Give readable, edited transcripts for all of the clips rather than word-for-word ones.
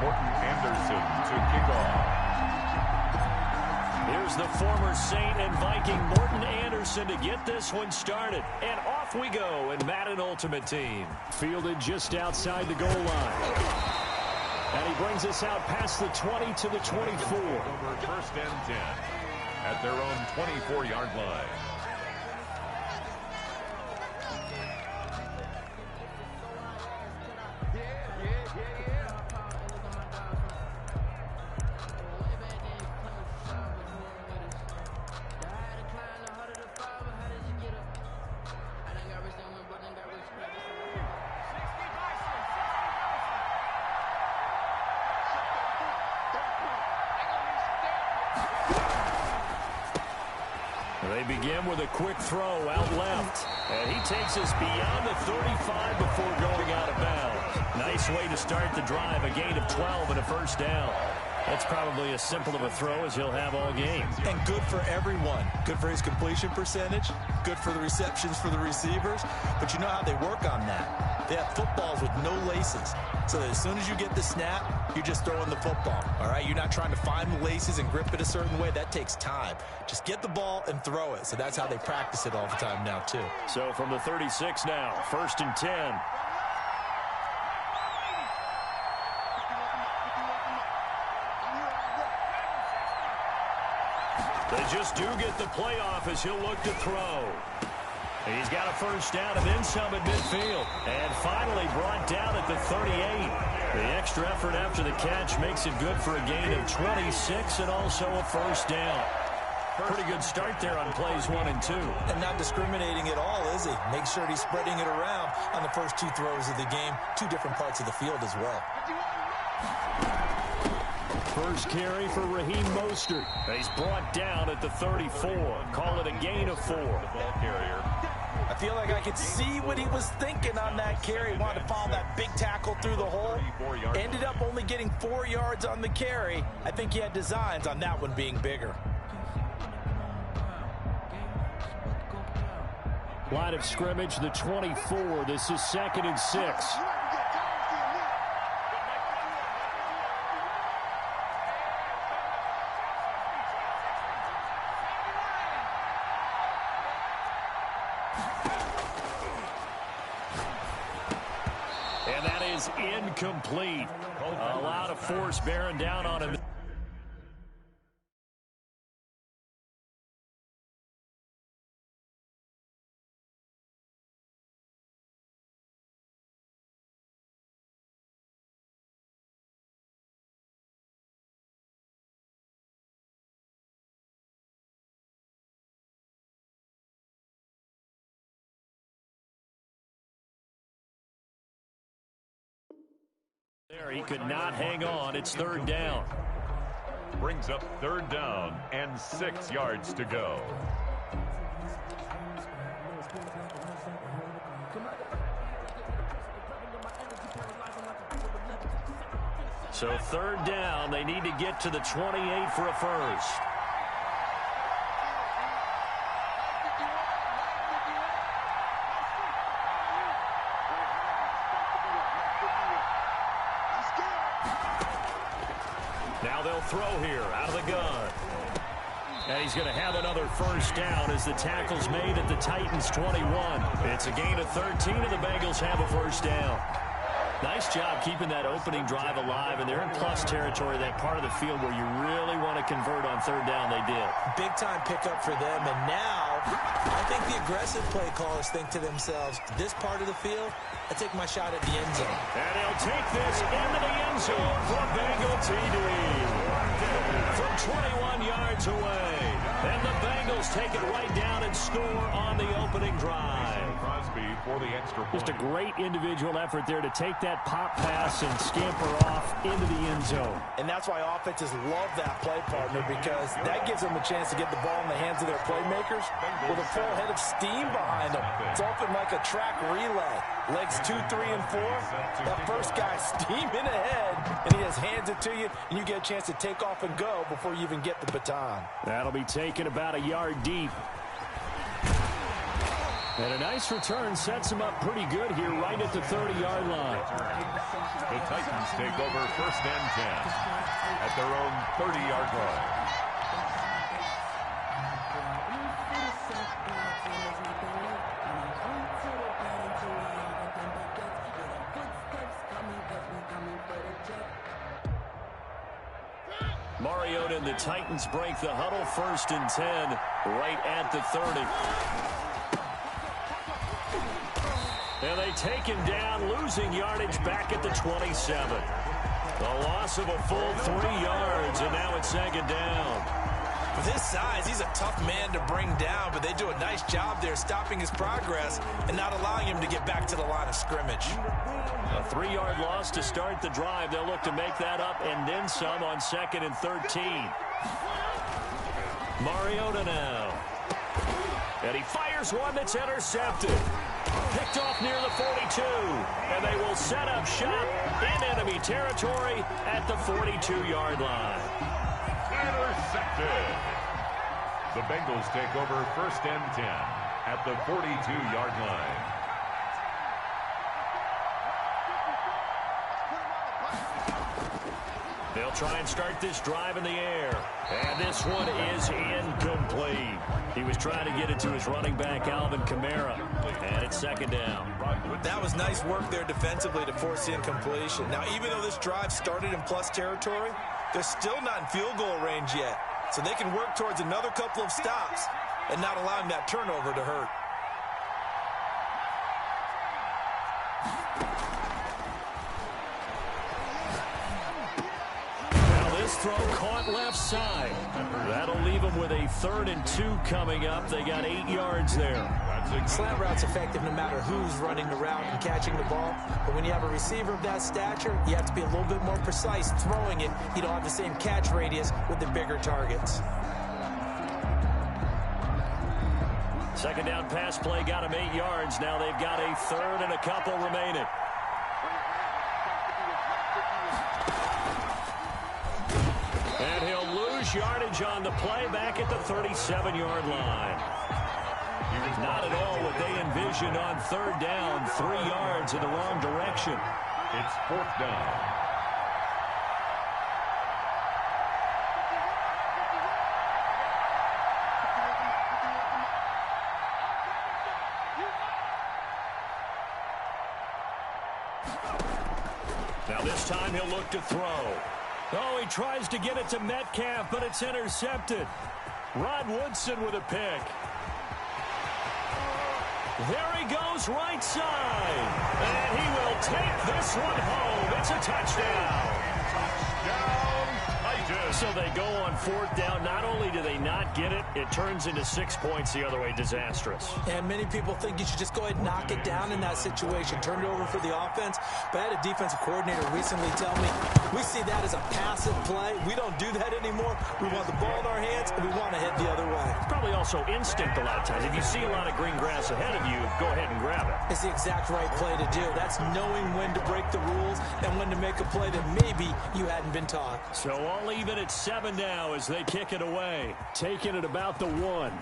Morton Anderson to kick off. Here's the former Saint and Viking Morton Anderson to get this one started. And off we go in Madden Ultimate Team. Fielded just outside the goal line. And he brings us out past the 20 to the 24. Over first and 10 at their own 24-yard line. They begin with a quick throw out left. And he takes us beyond the 35 before going out of bounds. Nice way to start the drive. A gain of 12 and a first down. That's probably as simple of a throw as he'll have all game. And good for everyone. Good for his completion percentage. Good for the receptions for the receivers. But you know how they work on that. They have footballs with no laces. So that as soon as you get the snap, you're just throwing the football. All right? You're not trying to find the laces and grip it a certain way. That takes time. Just get the ball and throw it. So that's how they practice it all the time now, too. So from the 36 now, first and 10. They just do get the playoff as he'll look to throw. He's got a first down and then some at midfield. And finally brought down at the 38. The extra effort after the catch makes it good for a gain of 26 and also a first down. Pretty good start there on plays 1 and 2. And not discriminating at all, is he? Make sure he's spreading it around on the first 2 throws of the game. 2 different parts of the field as well. First carry for Raheem Mostert. He's brought down at the 34. Call it a gain of 4. Ball carrier. I feel like I could see what he was thinking on that carry. He wanted to follow that big tackle through the hole. Ended up only getting 4 yards on the carry. I think he had designs on that one being bigger. Line of scrimmage, the 24. This is 2nd and 6. And that is incomplete. A lot of force bearing down on him. There, he could not hang on. It's 3rd down. Brings up 3rd down and 6 yards to go. So 3rd down. They need to get to the 28 for a first. Now they'll throw here out of the gun. And he's going to have another first down as the tackle's made at the Titans' 21. It's a gain of 13, and the Bengals have a first down. Nice job keeping that opening drive alive, and they're in plus territory, that part of the field where you really want to convert on 3rd down. They did. Big-time pickup for them, and now I think the aggressive play callers think to themselves, this part of the field, I take my shot at the end zone. And he'll take this into the end zone for a Bengal TD. From 21 yards away. And the Bengals take it right down and score on the opening drive. Crosby for the extra point. Just a great individual effort there to take that pop pass and scamper off into the end zone. And that's why offenses love that play, partner, because that gives them a chance to get the ball in the hands of their playmakers with a full head of steam behind them. It's often like a track relay. Legs 2, 3, and 4. That first guy steaming ahead, and he just hands it to you, and you get a chance to take off and go before you even get the baton. That'll be taken about a yard deep. And a nice return sets him up pretty good here right at the 30-yard line. The Titans take over 1st and 10 at their own 30-yard line. Mariota and the Titans break the huddle, 1st and 10 right at the 30. And they take him down, losing yardage back at the 27. A loss of a full 3 yards, and now it's 2nd down. With his size, he's a tough man to bring down, but they do a nice job there stopping his progress and not allowing him to get back to the line of scrimmage. A 3-yard loss to start the drive. They'll look to make that up and then some on 2nd and 13. Mariota now. And he fires one that's intercepted. Picked off near the 42. And they will set up shop in enemy territory at the 42-yard line. Intercepted. The Bengals take over 1st and 10 at the 42-yard line. They'll try and start this drive in the air. And this one is incomplete. He was trying to get it to his running back, Alvin Kamara. And it's 2nd down. That was nice work there defensively to force the incompletion. Now, even though this drive started in plus territory, they're still not in field goal range yet. So they can work towards another couple of stops and not allowing that turnover to hurt. Throw caught left side. That'll leave them with a 3rd and 2 coming up. They got 8 yards there. Slant route's effective no matter who's running the route and catching the ball. But when you have a receiver of that stature, you have to be a little bit more precise throwing it. You don't have the same catch radius with the bigger targets. 2nd down pass play got them 8 yards. Now they've got a 3rd and a couple remaining. And he'll lose yardage on the play back at the 37-yard line. Not at all what they envisioned on 3rd down. 3 yards in the wrong direction. It's 4th down. Now this time he'll look to throw. Oh, he tries to get it to Metcalf, but it's intercepted. Rod Woodson with a pick. There he goes, right side. And he will take this one home. It's a touchdown. Touchdown, Titans. So they go on 4th down. Not only do they not get it, it turns into 6 points the other way. Disastrous. And many people think you should just go ahead and knock it down in that situation. Turn it over for the offense. But I had a defensive coordinator recently tell me, we see that as a passive play. We don't do that anymore. We want the ball in our hands, and we want to head the other way. Probably also instinct a lot of times. If you see a lot of green grass ahead of you, go ahead and grab it. It's the exact right play to do. That's knowing when to break the rules and when to make a play that maybe you hadn't been taught. So all even at 7 now as they kick it away. Taking it about the 1.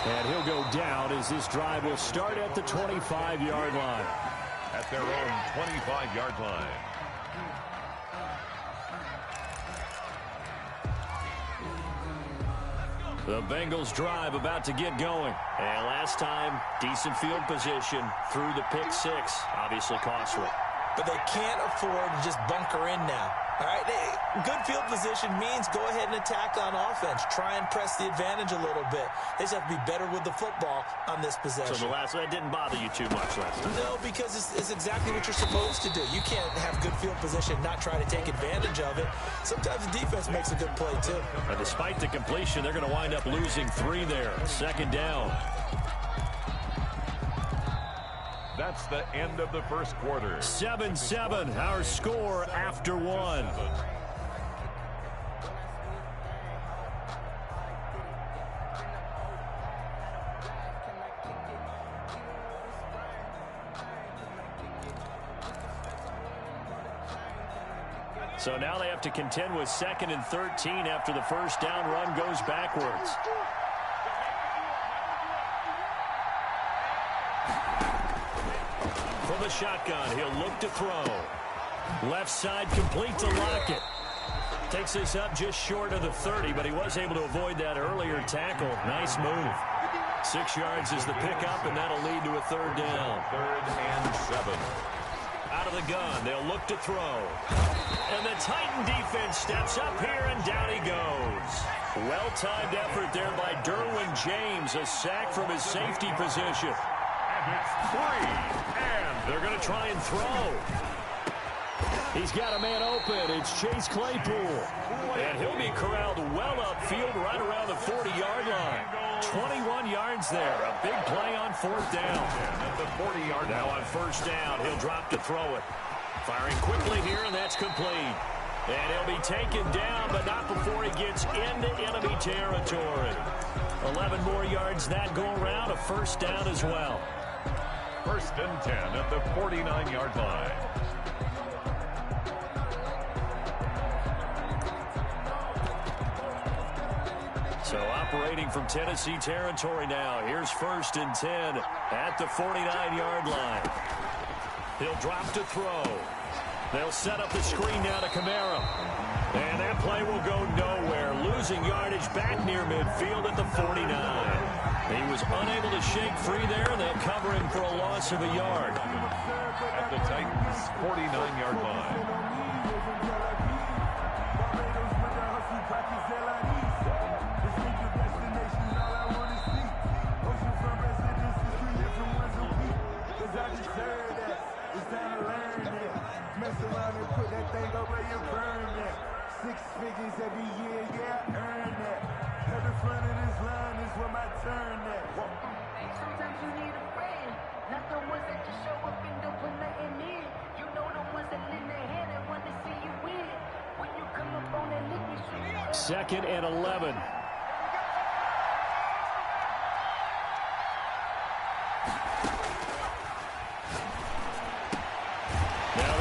And he'll go down as this drive will start at the 25-yard line. At their own 25-yard line. The Bengals drive about to get going. And last time, decent field position through the pick 6. Obviously costly. But they can't afford to just bunker in now. All right, good field position means go ahead and attack on offense. Try and press the advantage a little bit. They just have to be better with the football on this possession. So that didn't bother you too much last time? No, because it's exactly what you're supposed to do. You can't have good field position, not try to take advantage of it. Sometimes the defense makes a good play, too. But despite the completion, they're going to wind up losing 3 there. 2nd down. That's the end of the first quarter. 7-7, our score after 1. So now they have to contend with 2nd and 13 after the first down run goes backwards. the shotgun. He'll look to throw. Left side complete to Lockett. Takes this up just short of the 30, but he was able to avoid that earlier tackle. Nice move. 6 yards is the pickup, and that'll lead to a third down. 3rd and 7. Out of the gun, they'll look to throw. And the Titan defense steps up here, and down he goes. Well-timed effort there by Derwin James. A sack from his safety position. And it's 3. And they're going to try and throw. He's got a man open. It's Chase Claypool. And he'll be corralled well upfield right around the 40-yard line. 21 yards there. A big play on 4th down. at the 40-yard line. Now on 1st down, he'll drop to throw it. Firing quickly here, and that's complete. And he'll be taken down, but not before he gets into enemy territory. 11 more yards that go around. A 1st down as well. 1st and 10 at the 49-yard line. So operating from Tennessee territory now. Here's 1st and 10 at the 49-yard line. He'll drop to throw. They'll set up the screen now to Kamara. And that play will go nowhere. Losing yardage back near midfield at the 49. He was unable to shake free there, and they'll cover him for a loss of a yard. At the Titans' 49-yard line. Every year, yeah, earn that. At the front of this line is where my turn at. Sometimes you need a friend, not the ones that just show up and don't put nothing in. You know the ones that lend their hand and want to see you win. When you come up on that liquid street. 2nd and 11.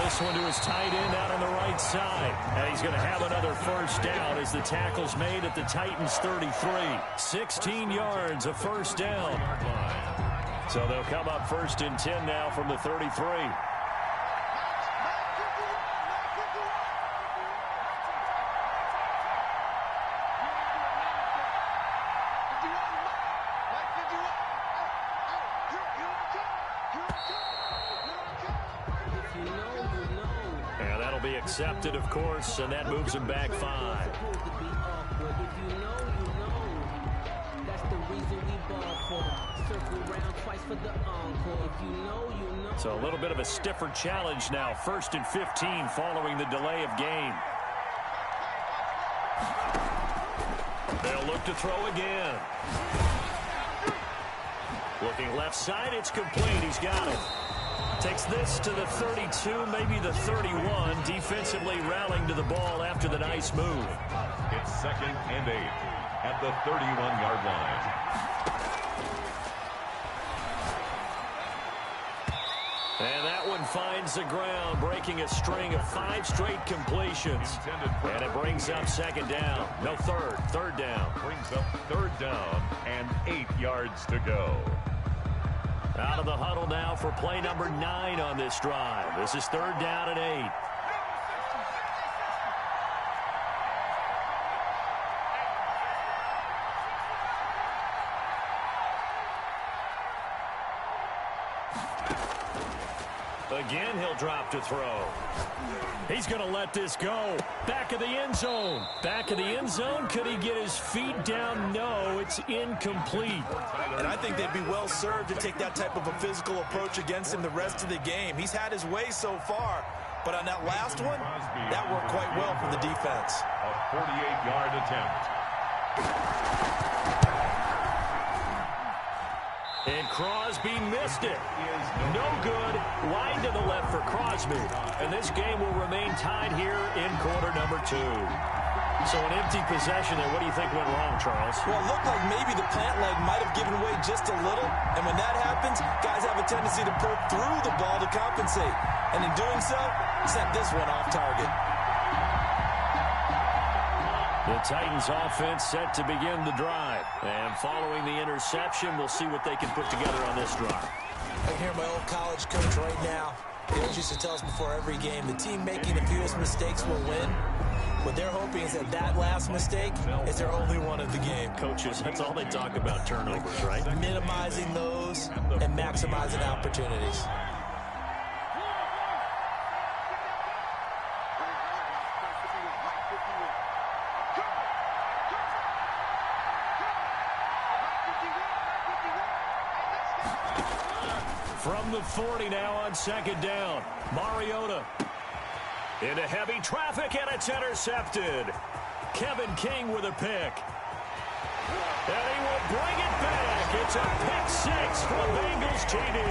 This one to his tight end out on the right side. And he's going to have another 1st down as the tackle's made at the Titans' 33. 16 yards, a 1st down. So they'll come up 1st and 10 now from the 33. Accepted, of course, and that moves him back 5. So a little bit of a stiffer challenge now. 1st and 15 following the delay of game. They'll look to throw again. Looking left side, it's complete. He's got it. Takes this to the 32, maybe the 31. Defensively rallying to the ball after the nice move. It's 2nd and 8 at the 31-yard line. And that one finds the ground, breaking a string of 5 straight completions. And it brings up 2nd down. No, 3rd down. Brings up 3rd down and 8 yards to go. Out of the huddle now for play number 9 on this drive. This is 3rd down and 8. Again, he'll drop to throw. He's going to let this go. Back of the end zone. Back of the end zone. Could he get his feet down? No, it's incomplete. And I think they'd be well served to take that type of a physical approach against him the rest of the game. He's had his way so far, but on that last one, that worked quite well for the defense. A 48-yard attempt. And Crosby missed it. No good. Wide to the left for Crosby. And this game will remain tied here in quarter number 2. So an empty possession there. What do you think went wrong, Charles? Well, it looked like maybe the plant leg might have given way just a little. And when that happens, guys have a tendency to pull through the ball to compensate. And in doing so, sent this one off target. The Titans offense set to begin the drive. And following the interception, we'll see what they can put together on this drive. I can hear my old college coach right now. He always used to tell us before every game, the team making the fewest mistakes will win. What they're hoping is that last mistake is their only one of the game. Coaches, that's all they talk about, turnovers, right? Minimizing those and maximizing opportunities. From the 40 now on second down. Mariota into heavy traffic, and it's intercepted. Kevin King with a pick. And he will bring it back. It's a pick six for the Bengals TD.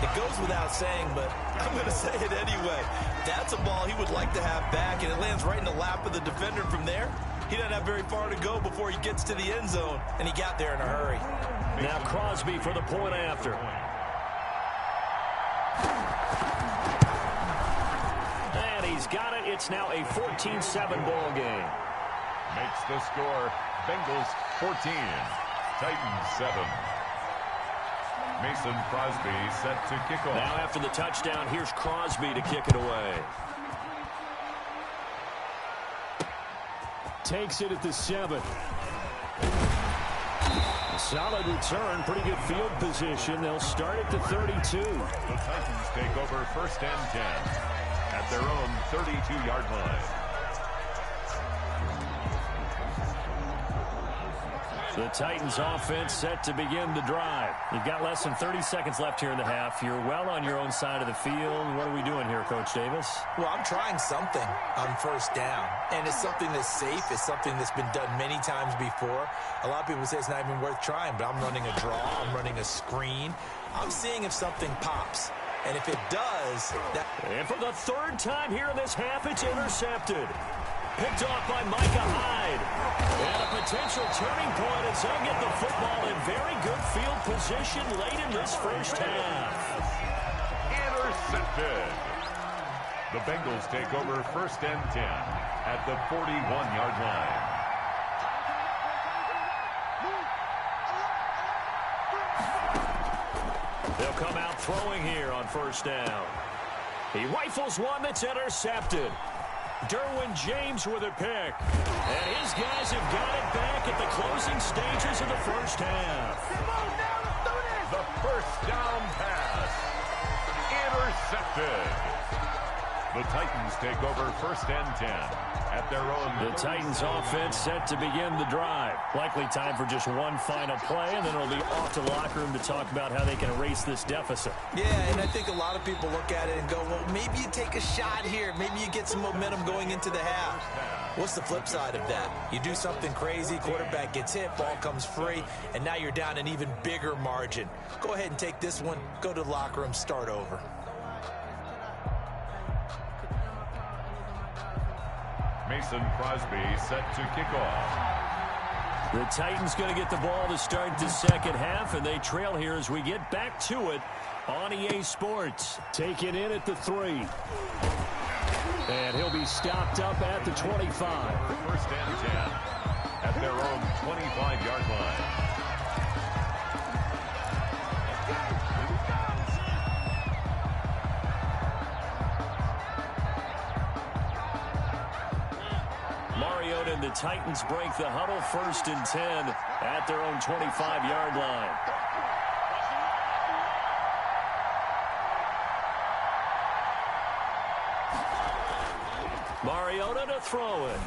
It goes without saying, but I'm going to say it anyway. That's a ball he would like to have back, and it lands right in the lap of the defender from there. He doesn't have very far to go before he gets to the end zone, and he got there in a hurry. Now Crosby for the point after. And he's got it. It's now a 14-7 ball game. Makes the score Bengals 14, Titans 7. Mason Crosby set to kick off. Now after the touchdown, here's Crosby to kick it away. Takes it at the 7. Solid return, pretty good field position. They'll start at the 32. The Titans take over first and 10 at their own 32-yard line. The Titans offense set to begin the drive. You've got less than 30 seconds left here in the half. You're well on your own side of the field. What are we doing here, Coach Davis? Well, I'm trying something on first down, and it's something that's safe. It's something that's been done many times before. A lot of people say it's not even worth trying, but I'm running a draw. I'm running a screen. I'm seeing if something pops, and if it does, that... And for the third time here in this half, it's intercepted. Picked off by Micah Hyde. And a potential turning point as they'll get the football in very good field position late in this first half. Intercepted. The Bengals take over first and 10 at the 41-yard line. They'll come out throwing here on first down. He rifles one that's intercepted. Derwin James with a pick. And his guys have got it back at the closing stages of the first half. The first down pass. Intercepted. The Titans take over first and 10 at their own. The Titans offense set to begin the drive. Likely time for just one final play, and then it'll be off to the locker room to talk about how they can erase this deficit. Yeah, and I think a lot of people look at it and go, well, maybe you take a shot here. Maybe you get some momentum going into the half. What's the flip side of that? You do something crazy, quarterback gets hit, ball comes free, and now you're down an even bigger margin. Go ahead and take this one, go to the locker room, start over. Mason Crosby set to kick off. The Titans going to get the ball to start the second half, and they trail here as we get back to it on EA Sports. Take it in at the 3. And he'll be stopped up at the 25. First and 10 at their own 25-yard line. Mariota and the Titans break the huddle, first and 10 at their own 25-yard line. Mariota to throw it.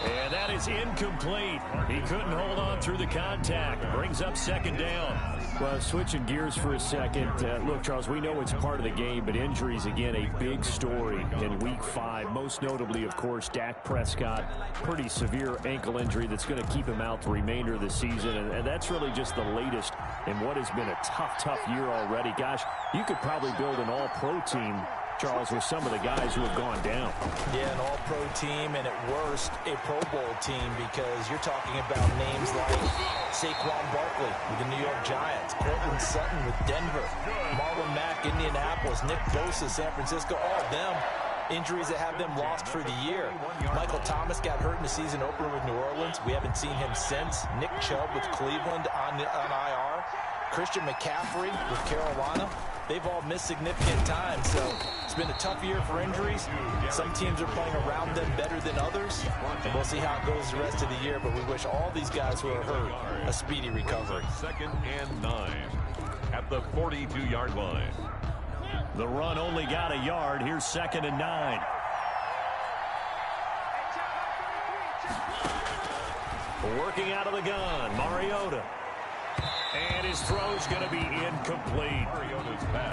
And that is incomplete. He couldn't hold on through the contact. Brings up second down. Well, switching gears for a second. Look, Charles, we know it's part of the game, but injuries, again, a big story in Week 5. Most notably, of course, Dak Prescott. Pretty severe ankle injury that's going to keep him out the remainder of the season. And that's really just the latest in what has been a tough year already. Gosh, you could probably build an all-pro team, Charles, with some of the guys who have gone down. Yeah, an all-pro team, and at worst, a Pro Bowl team, because you're talking about names like Saquon Barkley with the New York Giants, Cortland Sutton with Denver, Marlon Mack, Indianapolis, Nick Bosa, San Francisco, all of them injuries that have them lost for the year. Michael Thomas got hurt in the season opener with New Orleans. We haven't seen him since. Nick Chubb with Cleveland on IR. Christian McCaffrey with Carolina. They've all missed significant time, so it's been a tough year for injuries. Some teams are playing around them better than others, and we'll see how it goes the rest of the year, but we wish all these guys who are hurt a speedy recovery. 2nd and 9 at the 42-yard line. The run only got a yard. Here's 2nd and 9. Working out of the gun, Mariota. And his throw's going to be incomplete.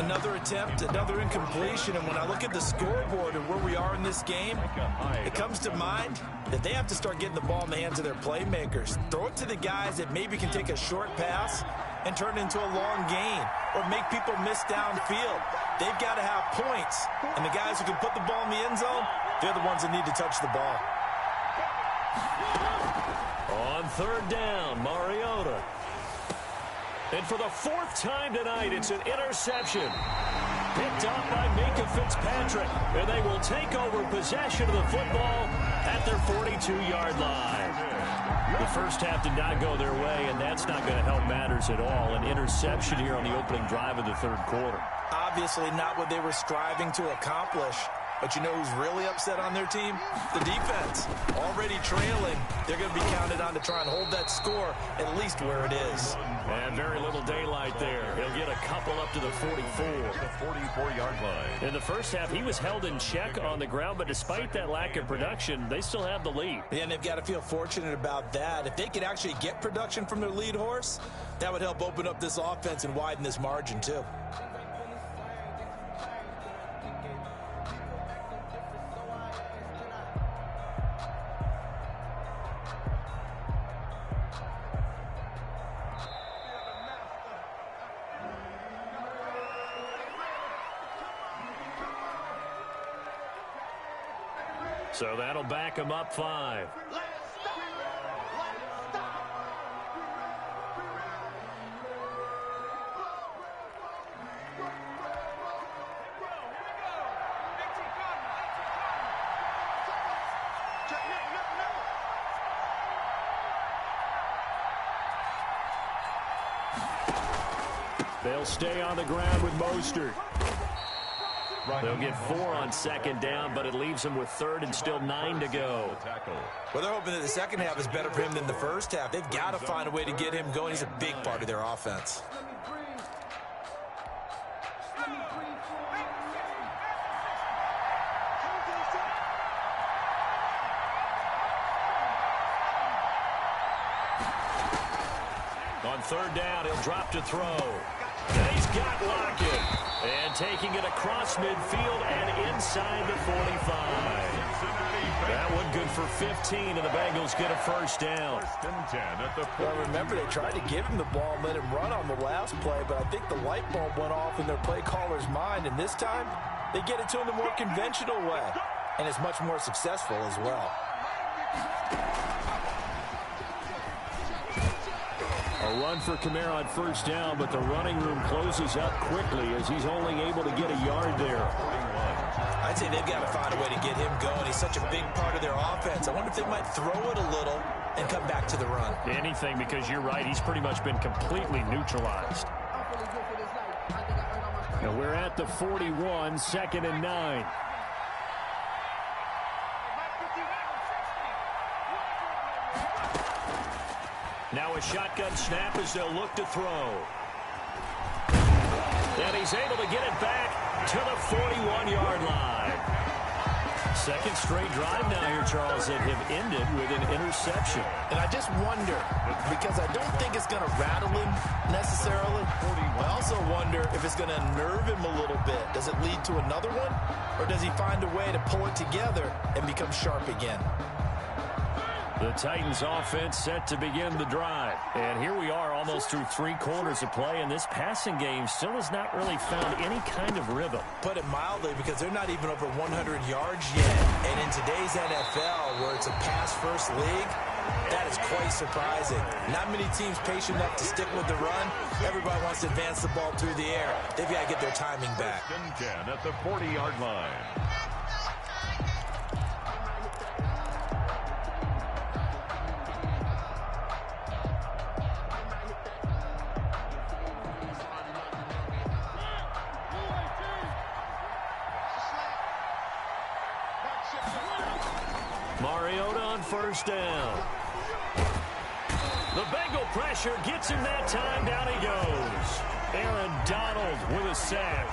Another attempt, another incompletion, and when I look at the scoreboard and where we are in this game, it comes to mind that they have to start getting the ball in the hands of their playmakers. Throw it to the guys that maybe can take a short pass and turn it into a long gain or make people miss downfield. They've got to have points, and the guys who can put the ball in the end zone, they're the ones that need to touch the ball. On 3rd down, Mariota. And for the 4th time tonight, it's an interception. Picked up by Minka Fitzpatrick. And they will take over possession of the football at their 42-yard line. The first half did not go their way, and that's not going to help matters at all. An interception here on the opening drive of the 3rd quarter. Obviously not what they were striving to accomplish. But you know who's really upset on their team? The defense. Already trailing. They're going to be counted on to try and hold that score at least where it is. And very little daylight there. He'll get a couple up to the 44. The 44-yard line. In the first half, he was held in check on the ground, but despite that lack of production, they still have the lead. Yeah, and they've got to feel fortunate about that. If they could actually get production from their lead horse, that would help open up this offense and widen this margin too. So that'll back him up 5. They'll stay on the ground with Mostert. They'll get 4 on 2nd down, but it leaves them with 3rd and still 9 to go. Well, they're hoping that the second half is better for him than the first half. They've got to find a way to get him going. He's a big part of their offense. On 3rd down, he'll drop to throw. And he's got Lockett. And taking it across midfield and inside the 45. That one good for 15, and the Bengals get a 1st down. 1st and 10 at the 40. Well, remember, they tried to give him the ball and let him run on the last play, but I think the light bulb went off in their play caller's mind, and this time they get it to him the more conventional way, and it's much more successful as well. A run for Kamara on 1st down, but the running room closes up quickly as he's only able to get a yard there. I'd say they've got to find a way to get him going. He's such a big part of their offense. I wonder if they might throw it a little and come back to the run. Anything, because you're right, he's pretty much been completely neutralized. Now we're at the 41, 2nd and 9. Now a shotgun snap as they'll look to throw. And he's able to get it back to the 41-yard line. 2nd straight drive now here, Charles, that have ended with an interception. And I just wonder, because I don't think it's going to rattle him necessarily. I also wonder if it's going to nerve him a little bit. Does it lead to another one? Or does he find a way to pull it together and become sharp again? The Titans offense set to begin the drive. And here we are almost through 3 quarters of play, and this passing game still has not really found any kind of rhythm. Put it mildly, because they're not even over 100 yards yet. And in today's NFL, where it's a pass-first league, that is quite surprising. Not many teams patient enough to stick with the run. Everybody wants to advance the ball through the air. They've got to get their timing back. 1st and 10 at the 40-yard line. Mariota on first down. The Bengal pressure gets him that time. Down he goes. Aaron Donald with a sack.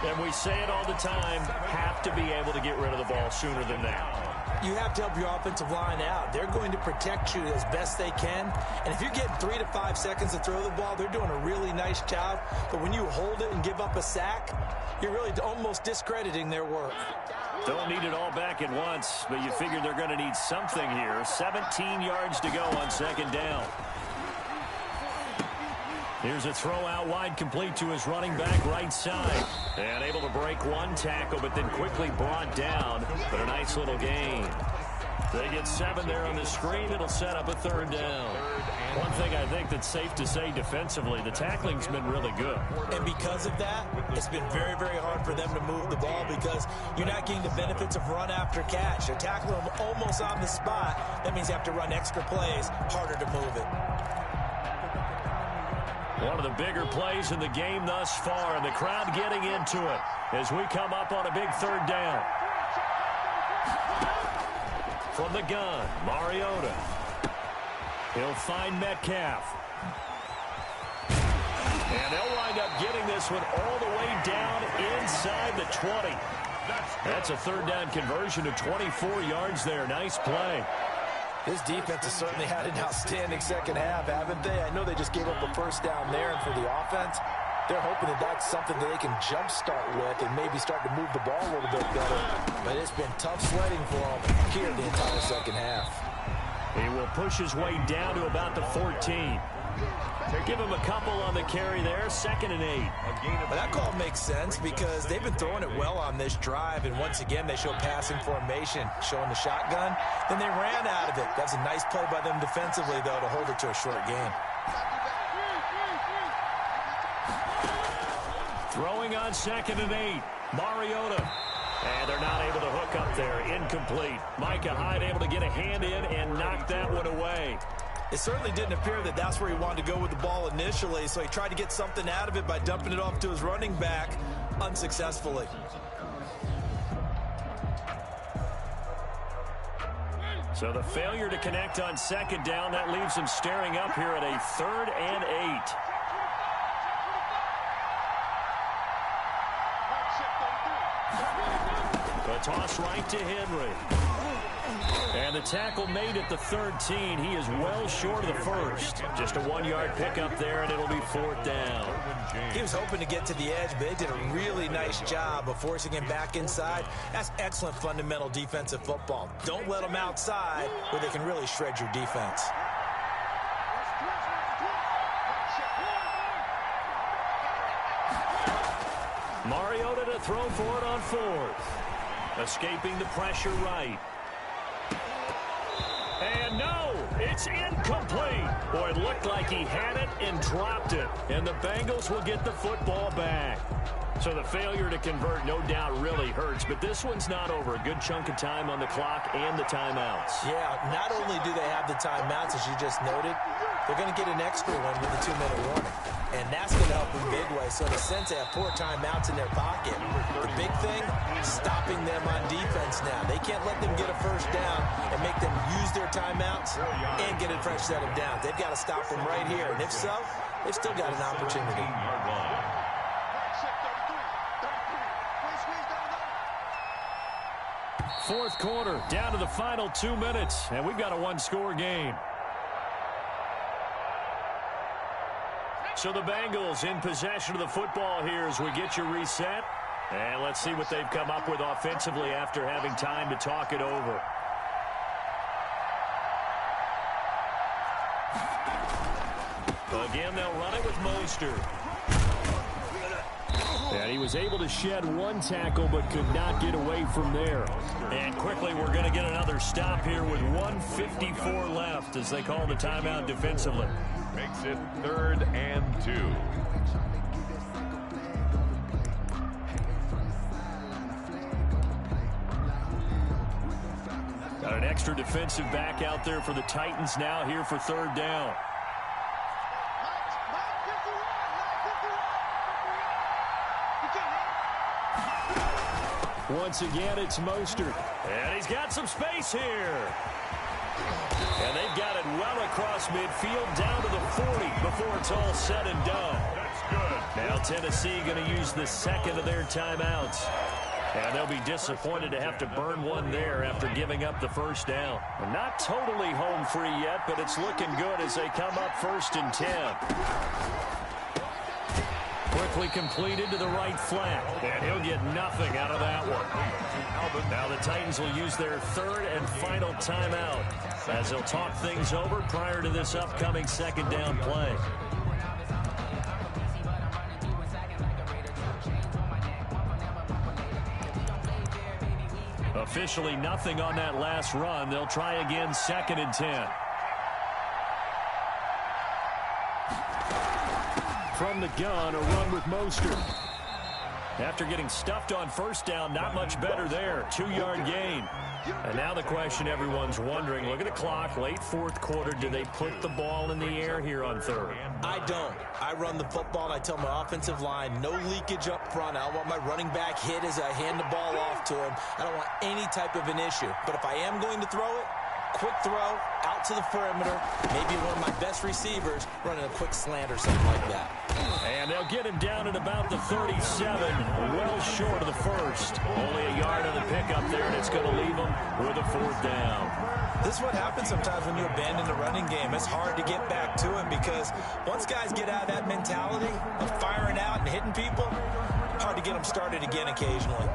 And we say it all the time, have to be able to get rid of the ball sooner than that. You have to help your offensive line out. They're going to protect you as best they can. And if you're getting 3 to 5 seconds to throw the ball, they're doing a really nice job. But when you hold it and give up a sack, you're really almost discrediting their work. Don't need it all back at once, but you figure they're going to need something here. 17 yards to go on second down. Here's a throw out wide, complete to his running back right side. And able to break one tackle, but then quickly brought down. But a nice little gain. They get 7 there on the screen. It'll set up a third down. One thing I think that's safe to say defensively, the tackling's been really good. And because of that, it's been very, very hard for them to move the ball because you're not getting the benefits of run after catch. They're tackling them almost on the spot. That means you have to run extra plays, harder to move it. One of the bigger plays in the game thus far, and the crowd getting into it as we come up on a big third down. From the gun, Mariota. He'll find Metcalf. And they'll wind up getting this one all the way down inside the 20. That's a third down conversion to 24 yards there. Nice play. This defense has certainly had an outstanding second half, haven't they? I know they just gave up a first down there, and for the offense, they're hoping that that's something that they can jumpstart with and maybe start to move the ball a little bit better. But it's been tough sledding for them here the entire second half. He will push his way down to about the 14. Give him a couple on the carry there, 2nd and 8. But that call makes sense because they've been throwing it well on this drive, and once again they show passing formation, showing the shotgun. Then they ran out of it. That's a nice play by them defensively, though, to hold it to a short game. Throwing on 2nd and 8, Mariota. And they're not able to hook up there, incomplete. Micah Hyde able to get a hand in and knock that one away. It certainly didn't appear that that's where he wanted to go with the ball initially, so he tried to get something out of it by dumping it off to his running back unsuccessfully. So the failure to connect on 2nd down, that leaves him staring up here at a 3rd and 8. A toss right to Henry. And the tackle made at the 13. He is well short of the first. Just a 1-yard pickup there, and it'll be 4th down. He was hoping to get to the edge, but they did a really nice job of forcing him back inside. That's excellent fundamental defensive football. Don't let them outside where they can really shred your defense. Mariota to throw for it on 4th. Escaping the pressure right. And no, it's incomplete. Boy, it looked like he had it and dropped it. And the Bengals will get the football back. So the failure to convert, no doubt, really hurts. But this one's not over. A good chunk of time on the clock and the timeouts. Yeah, not only do they have the timeouts, as you just noted, they're going to get an extra one with a 2-minute warning. And that's going to help in big way. So in a sense, they have 4 timeouts in their pocket. The big thing, stopping them on defense now. They can't let them get a first down and make them use their timeouts and get a fresh set of downs. They've got to stop them right here. And if so, they've still got an opportunity. Fourth quarter, down to the final 2 minutes, and we've got a 1-score game. So the Bengals in possession of the football here as we get you reset. And let's see what they've come up with offensively after having time to talk it over. Again, they'll run it with Mostert. And he was able to shed 1 tackle but could not get away from there. And quickly we're going to get another stop here with 1:54 left as they call the timeout defensively. Makes it 3rd and 2. Got an extra defensive back out there for the Titans now here for 3rd down. Once again, it's Mostert. And he's got some space here. And they've got it well across midfield down to the 40 before it's all said and done. That's good. Now Tennessee going to use the second of their timeouts. And they'll be disappointed to have to burn one there after giving up the first down. Not totally home free yet, but it's looking good as they come up 1st and 10. Quickly completed to the right flat, and he'll get nothing out of that one. Now the Titans will use their third and final timeout as they'll talk things over prior to this upcoming second down play. Officially nothing on that last run. They'll try again 2nd and 10. From the gun, a run with Mostert. After getting stuffed on first down, not much better there. 2-yard gain. And now the question everyone's wondering, look at the clock, late 4th quarter, do they put the ball in the air here on 3rd? I don't. I run the football, and I tell my offensive line, no leakage up front. I don't want my running back hit as I hand the ball off to him. I don't want any type of an issue. But if I am going to throw it, quick throw, out to the perimeter, maybe one of my best receivers running a quick slant or something like that. And they'll get him down at about the 37, well short of the first. Only a yard on the pickup there, and it's going to leave them with a 4th down. This is what happens sometimes when you abandon the running game. It's hard to get back to it because once guys get out of that mentality of firing out and hitting people, hard to get them started again occasionally.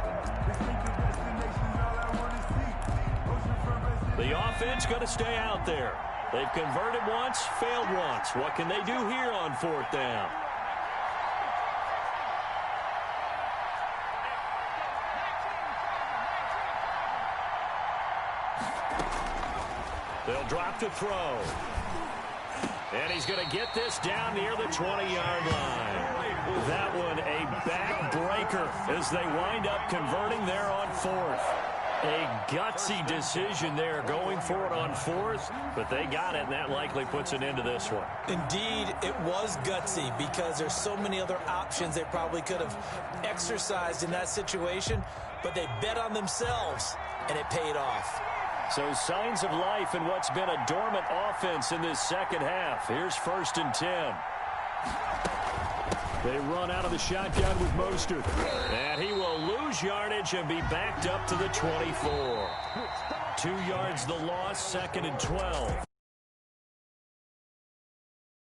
The offense going to stay out there. They've converted once, failed once. What can they do here on 4th down? They'll drop to throw. And he's going to get this down near the 20-yard line. That one a backbreaker as they wind up converting there on 4th. A gutsy decision there going for it on 4th, but they got it, and that likely puts an end to this one. Indeed, it was gutsy because there's so many other options they probably could have exercised in that situation, but they bet on themselves, and it paid off. So signs of life in what's been a dormant offense in this second half. Here's 1st and 10. They run out of the shotgun with Mostert. And he will lose yardage and be backed up to the 24. 2 yards the loss, 2nd and 12.